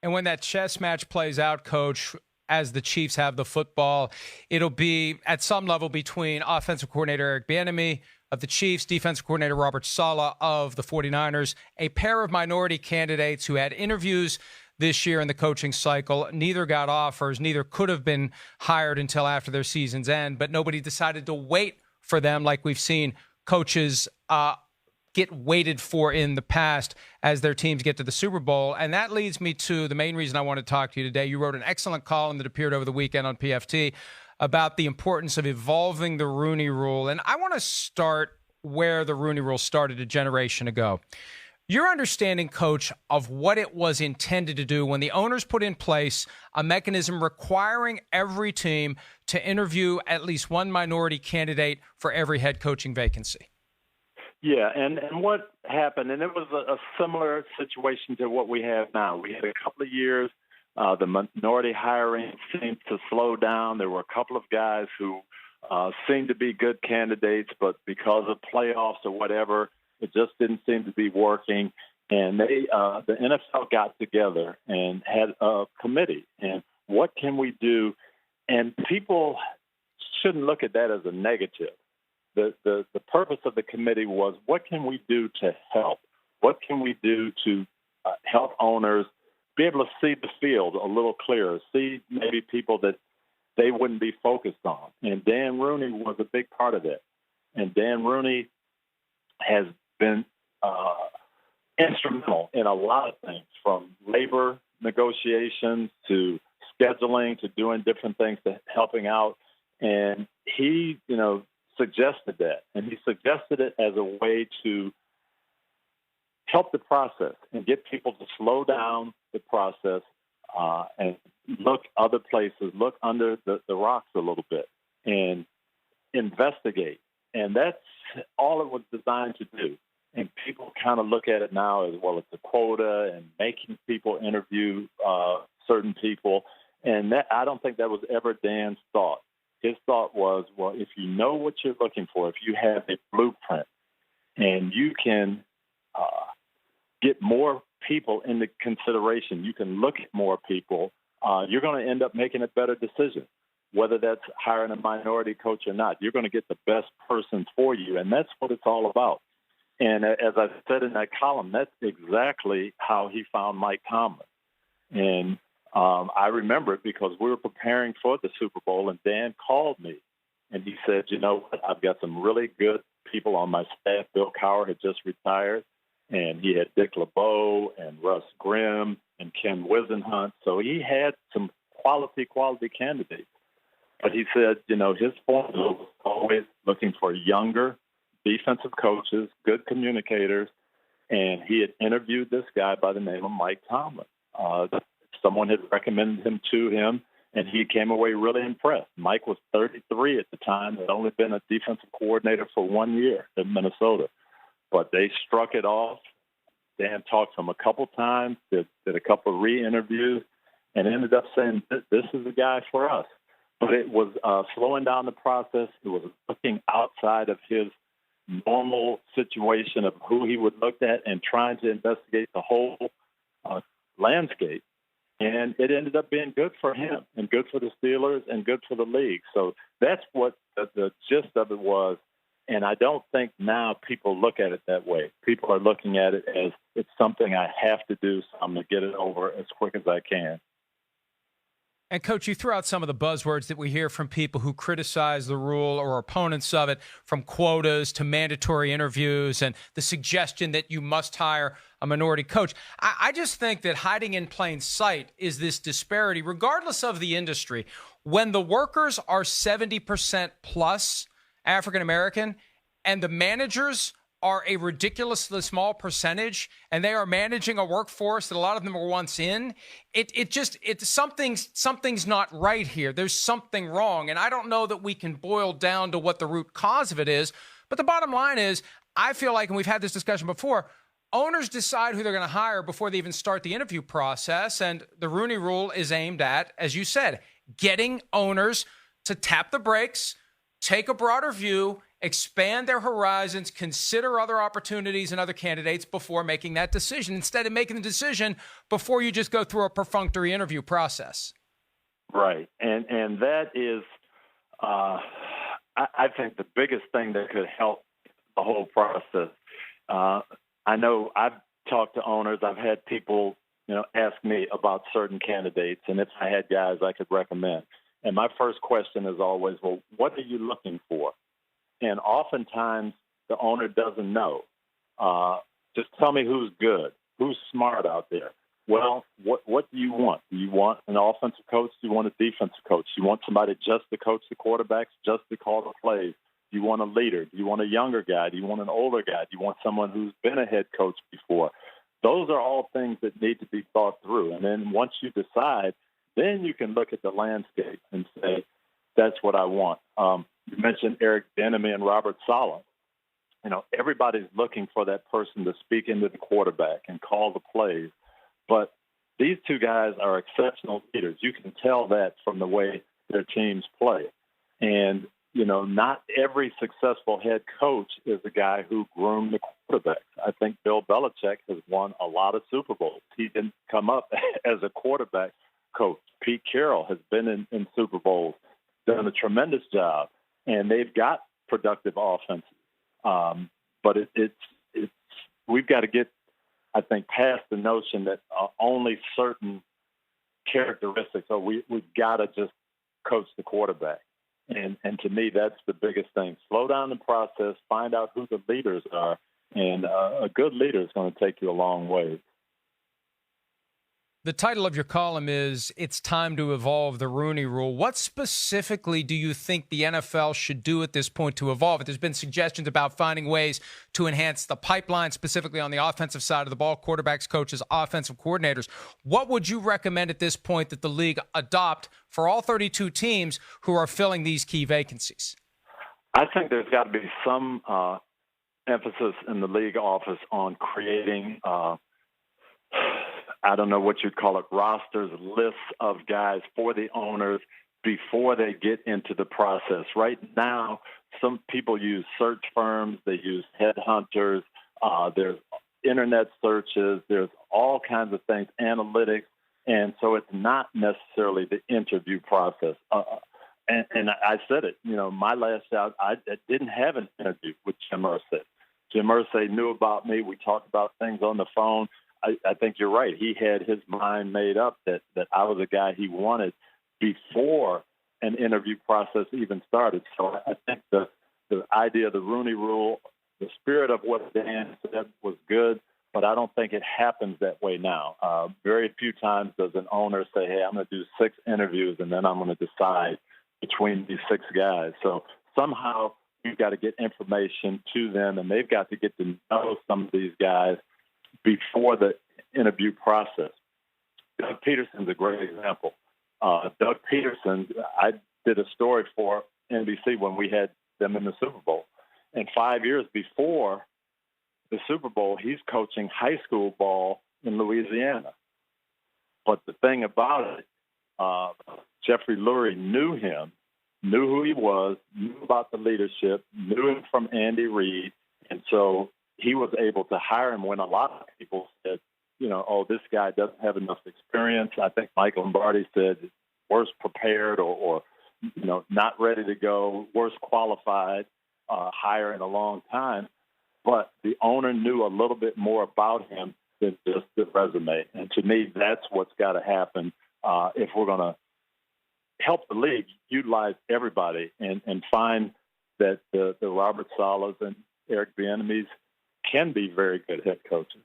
And when that chess match plays out, Coach, as the Chiefs have the football, it'll be at some level between offensive coordinator Eric Bieniemy of the Chiefs, defensive coordinator Robert Saleh of the 49ers, a pair of minority candidates who had interviews this year in the coaching cycle. Neither got offers. Neither could have been hired until after their season's end, but nobody decided to wait for them like we've seen coaches get waited for in the past as their teams get to the Super Bowl. And that leads me to the main reason I want to talk to you today. You wrote an excellent column that appeared over the weekend on PFT about the importance of evolving the Rooney Rule. And I want to start where the Rooney Rule started a generation ago. Your understanding, Coach, of what it was intended to do when the owners put in place a mechanism requiring every team to interview at least one minority candidate for every head coaching vacancy. Yeah, and what happened, and it was a similar situation to what we have now. We had a couple of years, the minority hiring seemed to slow down. There were a couple of guys who seemed to be good candidates, but because of playoffs or whatever, it just didn't seem to be working. And the NFL got together and had a committee. And what can we do? And people shouldn't look at that as a negative. The purpose of the committee was, what can we do to help? What can we do to help owners be able to see the field a little clearer, see maybe people that they wouldn't be focused on? And Dan Rooney was a big part of that. And Dan Rooney has been instrumental in a lot of things, from labor negotiations to scheduling to doing different things to helping out. And he, suggested that. And he suggested it as a way to help the process and get people to slow down the process and look other places, look under the rocks a little bit and investigate. And that's all it was designed to do. And people kind of look at it now as, well, it's a quota and making people interview certain people. And that, I don't think that was ever Dan's thought. His thought was, well, if you know what you're looking for, if you have a blueprint and you can get more people into consideration, you can look at more people, you're going to end up making a better decision. Whether that's hiring a minority coach or not, you're going to get the best person for you. And that's what it's all about. And as I said in that column, that's exactly how he found Mike Tomlin. And I remember it because we were preparing for the Super Bowl, and Dan called me, and he said, you know what, I've got some really good people on my staff. Bill Cowher had just retired, and he had Dick LeBeau and Russ Grimm and Ken Wisenhunt. So he had some quality candidates. But he said, his formula was always looking for younger defensive coaches, good communicators, and he had interviewed this guy by the name of Mike Tomlin. Someone had recommended him to him, and he came away really impressed. Mike was 33 at the time, had only been a defensive coordinator for 1 year in Minnesota. But they struck it off. Dan talked to him a couple times, did a couple of re-interviews, and ended up saying, this is the guy for us. But it was slowing down the process. It was looking outside of his normal situation of who he would look at and trying to investigate the whole landscape. And it ended up being good for him and good for the Steelers and good for the league. So that's what the gist of it was. And I don't think now people look at it that way. People are looking at it as it's something I have to do, so I'm going to get it over as quick as I can. And, Coach, you threw out some of the buzzwords that we hear from people who criticize the rule or opponents of it, from quotas to mandatory interviews and the suggestion that you must hire a minority coach. I just think that hiding in plain sight is this disparity, regardless of the industry. When the workers are 70% plus African-American and the managers are a ridiculously small percentage, and they are managing a workforce that a lot of them were once in, something's not right here. There's something wrong. And I don't know that we can boil down to what the root cause of it is. But the bottom line is, I feel like, and we've had this discussion before, owners decide who they're going to hire before they even start the interview process. And the Rooney Rule is aimed at, as you said, getting owners to tap the brakes, take a broader view, expand their horizons, consider other opportunities and other candidates before making that decision, instead of making the decision before you just go through a perfunctory interview process. Right. And that is, I think, the biggest thing that could help the whole process. I know I've talked to owners. I've had people, ask me about certain candidates, and if I had guys I could recommend. And my first question is always, well, what are you looking for? And oftentimes the owner doesn't know. Just tell me who's good, who's smart out there. Well, what do you want? Do you want an offensive coach? Do you want a defensive coach? Do you want somebody just to coach the quarterbacks, just to call the plays? Do you want a leader? Do you want a younger guy? Do you want an older guy? Do you want someone who's been a head coach before? Those are all things that need to be thought through. And then once you decide, then you can look at the landscape and say, that's what I want. You mentioned Eric Bieniemy and Robert Saleh. Everybody's looking for that person to speak into the quarterback and call the plays. But these two guys are exceptional leaders. You can tell that from the way their teams play. And, not every successful head coach is a guy who groomed the quarterbacks. I think Bill Belichick has won a lot of Super Bowls. He didn't come up as a quarterback coach. Pete Carroll has been in Super Bowls, done a tremendous job, and they've got productive offenses. But it's we've got to get, I think, past the notion that only certain characteristics, or we've got to just coach the quarterback. And to me, that's the biggest thing. Slow down the process, find out who the leaders are, and a good leader is going to take you a long way. The title of your column is It's Time to Evolve the Rooney Rule. What specifically do you think the NFL should do at this point to evolve it? There's been suggestions about finding ways to enhance the pipeline, specifically on the offensive side of the ball, quarterbacks, coaches, offensive coordinators. What would you recommend at this point that the league adopt for all 32 teams who are filling these key vacancies? I think there's got to be some emphasis in the league office on creating I don't know what you'd call it, rosters, lists of guys for the owners before they get into the process. Right now, some people use search firms, they use headhunters, there's internet searches, there's all kinds of things, analytics, and so it's not necessarily the interview process. And I said it, my last job, I didn't have an interview with Jim Irsay. Jim Irsay knew about me. We talked about things on the phone. I think you're right. He had his mind made up that I was a guy he wanted before an interview process even started. So I think the idea of the Rooney Rule, the spirit of what Dan said was good, but I don't think it happens that way now. Very few times does an owner say, hey, I'm going to do 6 interviews and then I'm going to decide between these 6 guys. So somehow you've got to get information to them, and they've got to get to know some of these guys before the interview process. Doug Peterson's a great example. Doug Peterson, I did a story for NBC when we had them in the Super Bowl. And 5 years before the Super Bowl, he's coaching high school ball in Louisiana. But the thing about it, Jeffrey Lurie knew him, knew who he was, knew about the leadership, knew him from Andy Reid, and so he was able to hire him when a lot of people said, this guy doesn't have enough experience. I think Mike Lombardi said worst prepared or not ready to go, worst qualified hire in a long time. But the owner knew a little bit more about him than just the resume. And to me, that's what's got to happen if we're going to help the league utilize everybody and find that the Robert Salehs and Eric Bieniemys can be very good head coaches.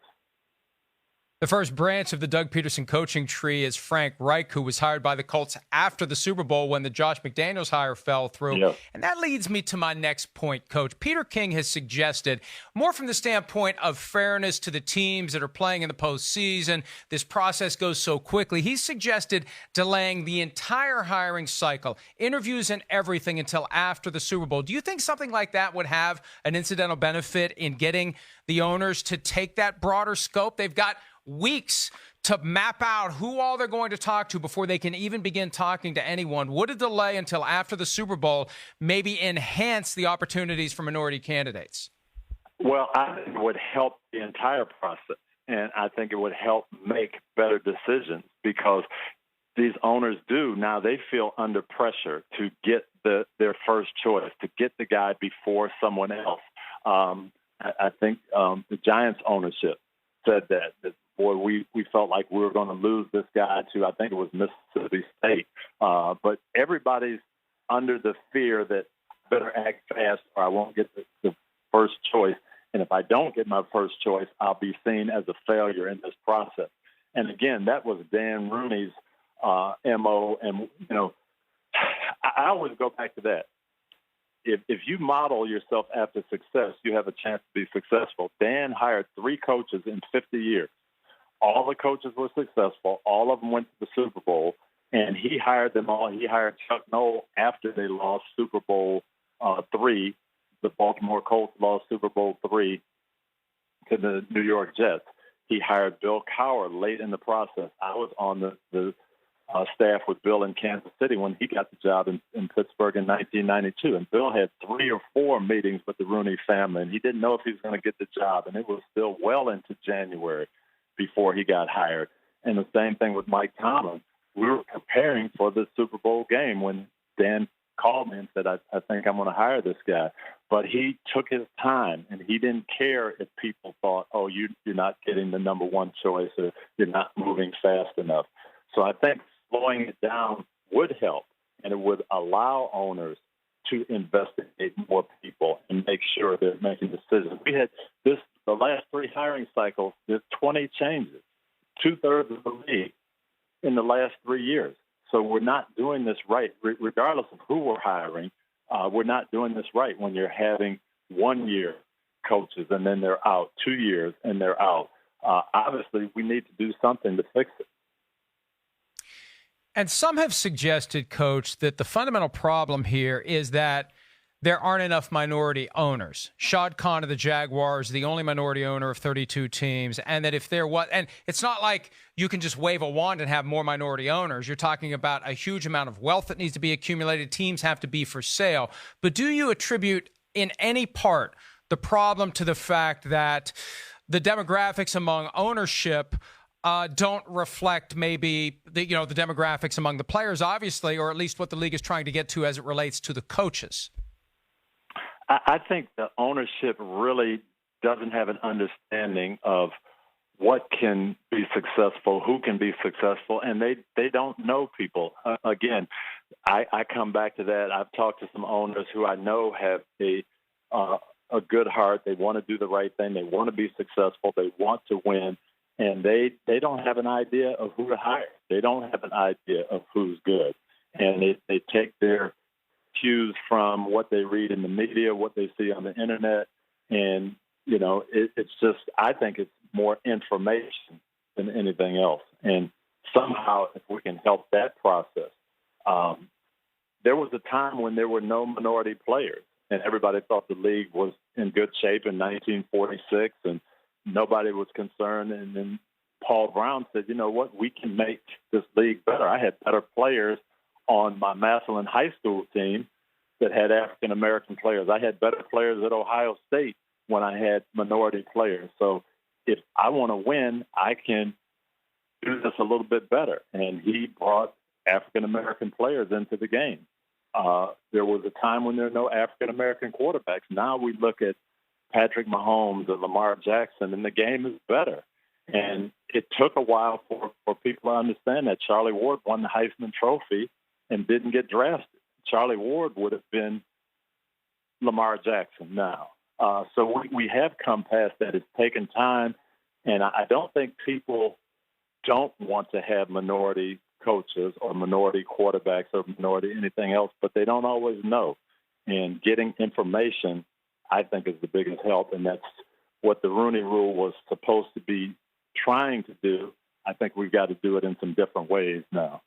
The first branch of the Doug Peterson coaching tree is Frank Reich, who was hired by the Colts after the Super Bowl when the Josh McDaniels hire fell through. Yep. And that leads me to my next point, Coach. Peter King has suggested, more from the standpoint of fairness to the teams that are playing in the postseason, this process goes so quickly. He's suggested delaying the entire hiring cycle, interviews and everything until after the Super Bowl. Do you think something like that would have an incidental benefit in getting the owners to take that broader scope? They've got weeks to map out who all they're going to talk to before they can even begin talking to anyone? Would a delay until after the Super Bowl maybe enhance the opportunities for minority candidates? Well, I think it would help the entire process, and I think it would help make better decisions because these owners now they feel under pressure to get their first choice, to get the guy before someone else. I think the Giants ownership said that boy, we felt like we were going to lose this guy to, I think it was Mississippi State. But everybody's under the fear that I better act fast or I won't get the first choice. And if I don't get my first choice, I'll be seen as a failure in this process. And again, that was Dan Rooney's MO. And, I always go back to that. If you model yourself after success, you have a chance to be successful. Dan hired 3 coaches in 50 years. All the coaches were successful. All of them went to the Super Bowl, and he hired them all. He hired Chuck Noll after they lost Super Bowl III. The Baltimore Colts lost Super Bowl III to the New York Jets. He hired Bill Cowher late in the process. I was on the staff with Bill in Kansas City when he got the job in Pittsburgh in 1992. And Bill had 3 or 4 meetings with the Rooney family, and he didn't know if he was going to get the job. And it was still well into January before he got hired. And the same thing with Mike Tomlin. We were preparing for the Super Bowl game when Dan called me and said, I think I'm going to hire this guy. But he took his time, and he didn't care if people thought, oh, you're not getting the number one choice or you're not moving fast enough. So I think slowing it down would help, and it would allow owners to investigate more people and make sure they're making decisions. We had the last 3 hiring cycles, there's 20 changes, 2/3 of the league in the last 3 years. So we're not doing this right, regardless of who we're hiring. We're not doing this right when you're having 1-year coaches and then they're out, 2 years and they're out. Obviously, we need to do something to fix it. And some have suggested, Coach, that the fundamental problem here is that there aren't enough minority owners. Shad Khan of the Jaguars, the only minority owner of 32 teams, and that if there was, and it's not like you can just wave a wand and have more minority owners. You're talking about a huge amount of wealth that needs to be accumulated. Teams have to be for sale. But do you attribute in any part the problem to the fact that the demographics among ownership don't reflect maybe the demographics among the players, obviously, or at least what the league is trying to get to as it relates to the coaches? I think the ownership really doesn't have an understanding of what can be successful, who can be successful, and they don't know people. Again, I come back to that. I've talked to some owners who I know have a good heart. They want to do the right thing. They want to be successful. They want to win, and they don't have an idea of who to hire. They don't have an idea of who's good, and they take their cues from what they read in the media, what they see on the internet, and it's just, I think it's more information than anything else. And somehow, if we can help that process, there was a time when there were no minority players, and everybody thought the league was in good shape in 1946, and nobody was concerned. And then Paul Brown said, you know what, we can make this league better. I had better players on my Massillon High School team that had African-American players. I had better players at Ohio State when I had minority players. So if I want to win, I can do this a little bit better. And he brought African-American players into the game. There was a time when there were no African-American quarterbacks. Now we look at Patrick Mahomes and Lamar Jackson, and the game is better. And it took a while for people to understand that. Charlie Ward won the Heisman Trophy and didn't get drafted. Charlie Ward would have been Lamar Jackson now. So we have come past that. It's taken time, and I don't think people don't want to have minority coaches or minority quarterbacks or minority anything else, but they don't always know. And getting information, I think, is the biggest help, and that's what the Rooney Rule was supposed to be trying to do. I think we've got to do it in some different ways now.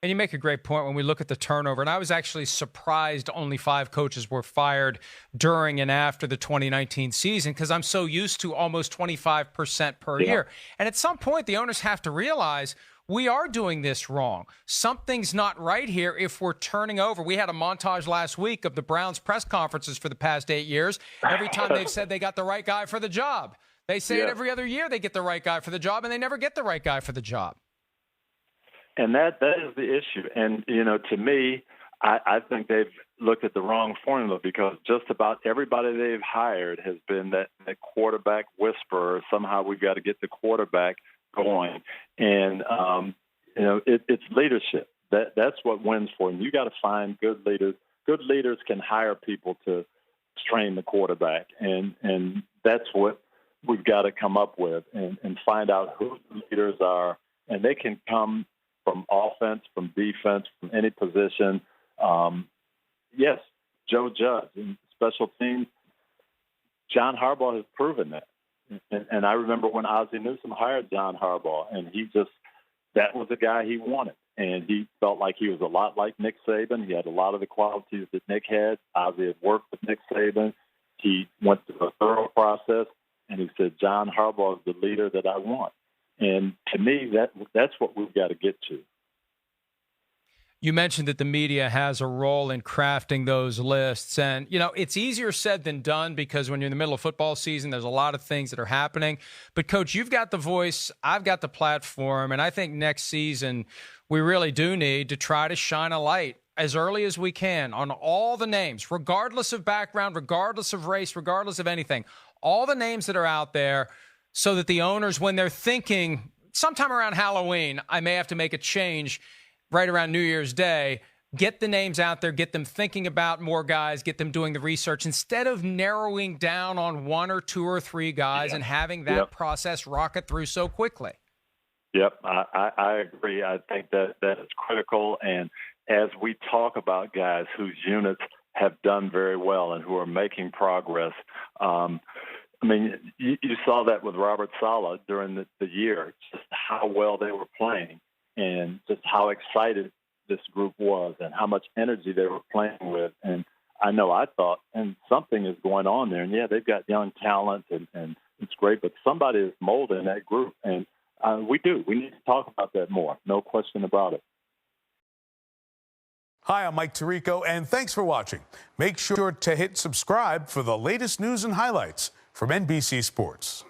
And you make a great point when we look at the turnover. And I was actually surprised only 5 coaches were fired during and after the 2019 season because I'm so used to almost 25% per year. And at some point, the owners have to realize we are doing this wrong. Something's not right here if we're turning over. We had a montage last week of the Browns press conferences for the past 8 years. Every time they've said they got the right guy for the job. They say it every other year they get the right guy for the job, and they never get the right guy for the job. And that is the issue. And, to me, I think they've looked at the wrong formula because just about everybody they've hired has been that quarterback whisperer. Somehow we've got to get the quarterback going. And, it's leadership. That's what wins for them. You got to find good leaders. Good leaders can hire people to train the quarterback. And that's what we've got to come up with and find out who the leaders are. And they can come from offense, from defense, from any position. Yes, Joe Judge in special teams. John Harbaugh has proven that. And I remember when Ozzie Newsome hired John Harbaugh, and that was the guy he wanted. And he felt like he was a lot like Nick Saban. He had a lot of the qualities that Nick had. Ozzie had worked with Nick Saban. He went through a thorough process, and he said, John Harbaugh is the leader that I want. And to me, that's what we've got to get to. You mentioned that the media has a role in crafting those lists. And, it's easier said than done because when you're in the middle of football season, there's a lot of things that are happening. But, Coach, you've got the voice. I've got the platform. And I think next season we really do need to try to shine a light as early as we can on all the names, regardless of background, regardless of race, regardless of anything, all the names that are out there so that the owners, when they're thinking sometime around Halloween, I may have to make a change right around New Year's Day, get the names out there, get them thinking about more guys, get them doing the research instead of narrowing down on 1 or 2 or 3 guys and having that process rocket through so quickly. Yep, I agree. I think that is critical. And as we talk about guys whose units have done very well and who are making progress, you saw that with Robert Saleh during the year, just how well they were playing and just how excited this group was and how much energy they were playing with. And I know I thought, and something is going on there. And, they've got young talent, and it's great, but somebody is molding that group. And we do. We need to talk about that more. No question about it. Hi, I'm Mike Tirico, and thanks for watching. Make sure to hit subscribe for the latest news and highlights from NBC Sports.